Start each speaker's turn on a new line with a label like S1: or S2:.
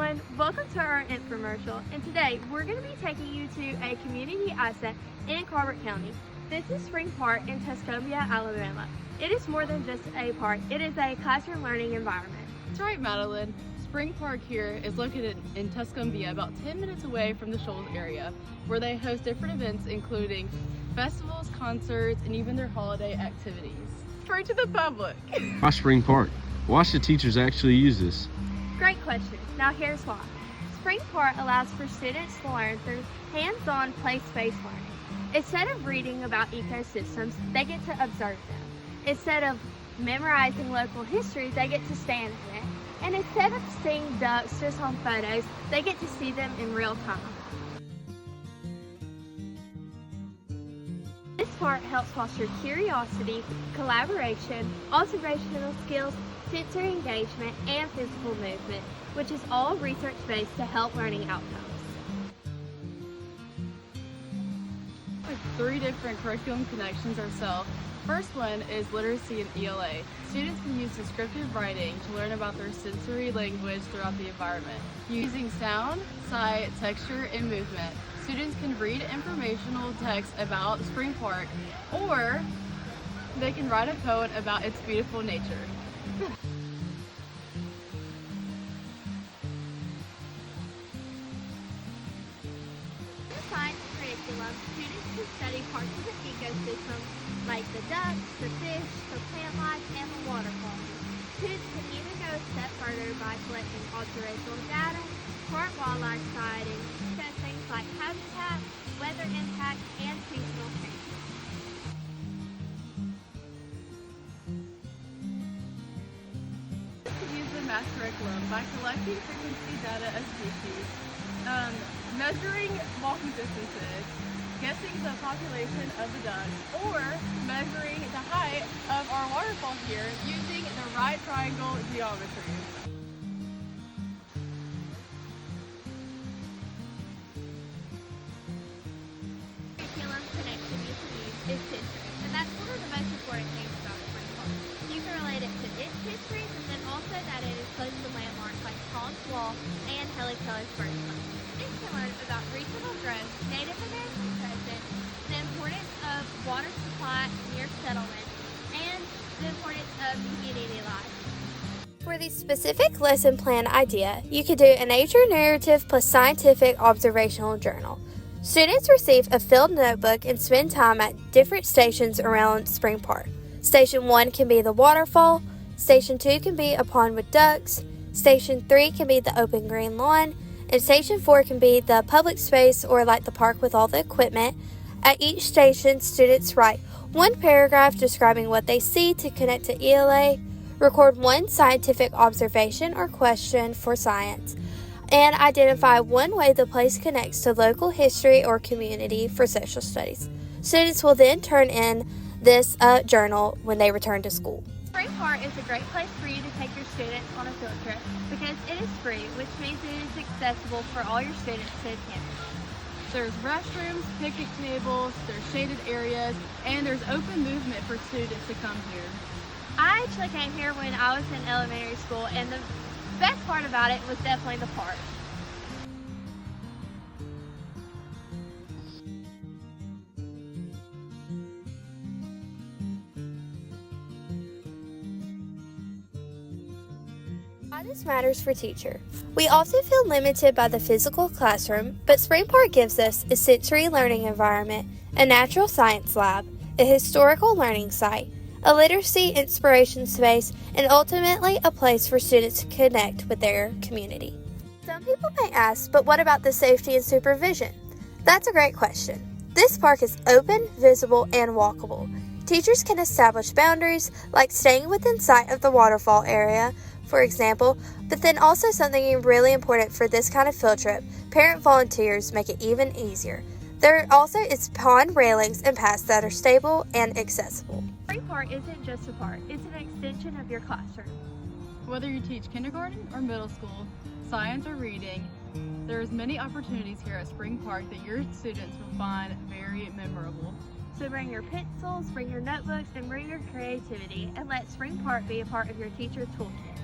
S1: everyone, welcome to our infomercial, and today we're going to be taking you to a community asset in Colbert County. This is Spring Park in Tuscumbia, Alabama. It is more than just a park, it is a classroom learning environment.
S2: That's right, Madeline. Spring Park here is located in Tuscumbia, about 10 minutes away from the Shoals area, where they host different events including festivals, concerts, and even their holiday activities. Free to the public.
S3: Why Spring Park? Why should teachers actually use this?
S1: Great question. Now here's why. Spring Park allows for students to learn through hands-on place-based learning. Instead of reading about ecosystems, they get to observe them. Instead of memorizing local history, they get to stand in it. And instead of seeing ducks just on photos, they get to see them in real time. This park helps foster curiosity, collaboration, observational skills, sensory engagement, and physical movement, which is all research-based to help learning outcomes.
S2: With 3 different curriculum connections ourselves. First one is literacy and ELA. Students can use descriptive writing to learn about their sensory language throughout the environment. Using sound, sight, texture, and movement, students can read informational text about Spring Park, or they can write a poem about its beautiful nature.
S1: In the science curriculum, students can study parts of the ecosystem like the ducks, the fish, the plant life, and the waterfalls. Students can even go a step further by collecting observational data, park wildlife sightings, discuss things like habitat, weather impact, and seasonal changes.
S2: Use the math curriculum by collecting frequency data of species, measuring walking distances, guessing the population of the ducks, or measuring the height of our waterfall here using the right triangle geometry.
S1: Curriculum connection you can use is history, and that's one of the most important things about Spring Park. You can relate it to its history, but then also that it is close to landmarks like Collins Wall and Helen Keller's birthplace. Students can learn about regional growth, Native American presence, the importance of water supply near settlements, and the importance of community life. For the specific lesson plan idea, you could do a nature narrative plus scientific observational journal. Students receive a filled notebook and spend time at different stations around Spring Park. Station 1 can be the waterfall, Station 2 can be a pond with ducks, Station 3 can be the open green lawn, and Station 4 can be the public space or like the park with all the equipment. At each station, students write 1 paragraph describing what they see to connect to ELA, record 1 scientific observation or question for science, and identify 1 way the place connects to local history or community for social studies. Students will then turn in this journal when they return to school. Spring Park is a great place for you to take your students on a field trip because it is free, which means it is accessible for all your students to attend.
S2: There's restrooms, picnic tables, there's shaded areas, and there's open movement for students to come here.
S1: I actually came here when I was in elementary school, and the best part about it was definitely the park. Why this matters for teacher. We often feel limited by the physical classroom, but Spring Park gives us a sensory learning environment, a natural science lab, a historical learning site, a literacy inspiration space, and ultimately a place for students to connect with their community. Some people may ask, but what about the safety and supervision? That's a great question. This park is open, visible, and walkable. Teachers can establish boundaries, like staying within sight of the waterfall area, for example, but then also something really important for this kind of field trip, parent volunteers make it even easier. There also is pond railings and paths that are stable and accessible. Spring Park isn't just a park, it's an extension of your classroom.
S2: Whether you teach kindergarten or middle school, science or reading, there's many opportunities here at Spring Park that your students will find very memorable.
S1: So bring your pencils, bring your notebooks, and bring your creativity, and let Spring Park be a part of your teacher toolkit.